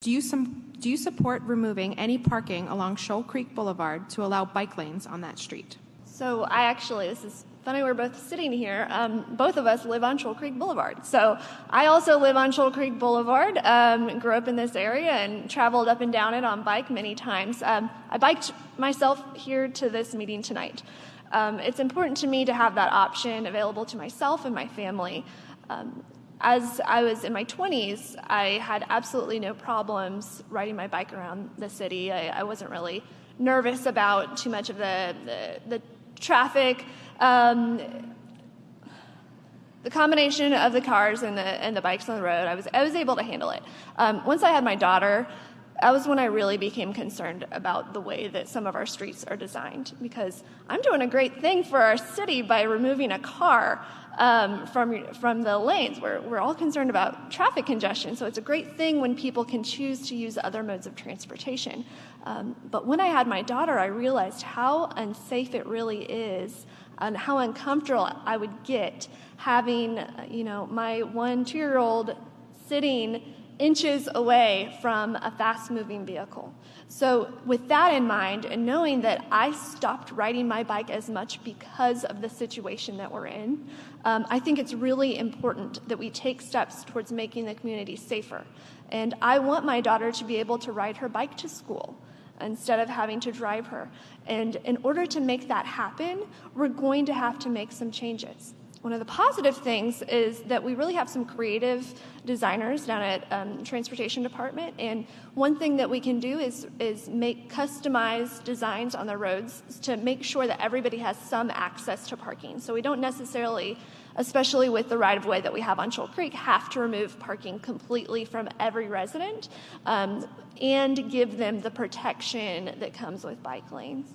Do you support removing any parking along Shoal Creek Blvd to allow bike lanes on that street? So this is funny, we're both sitting here. Both of us live on Shoal Creek Blvd. So I also live on Shoal Creek Blvd, grew up in this area and traveled up and down it on bike many times. I biked myself here to this meeting tonight. It's important to me to have that option available to myself and my family. As I was in my 20s, I had absolutely no problems riding my bike around the city. I wasn't really nervous about too much of the traffic. The combination of the cars and the bikes on the road, I was able to handle it. Once I had my daughter, that was when I really became concerned about the way that some of our streets are designed, because I'm doing a great thing for our city by removing a car from the lanes. We're all concerned about traffic congestion, so it's a great thing when people can choose to use other modes of transportation. But when I had my daughter, I realized how unsafe it really is and how uncomfortable I would get having, my 2-year-old sitting inches away from a fast-moving vehicle. So with that in mind, and knowing that I stopped riding my bike as much because of the situation that we're in, I think it's really important that we take steps towards making the community safer. And I want my daughter to be able to ride her bike to school instead of having to drive her. And in order to make that happen, we're going to have to make some changes. One of the positive things is that we really have some creative designers down at Transportation Department, and one thing that we can do is make customized designs on the roads to make sure that everybody has some access to parking. So we don't necessarily, especially with the right-of-way that we have on Shoal Creek, have to remove parking completely from every resident and give them the protection that comes with bike lanes.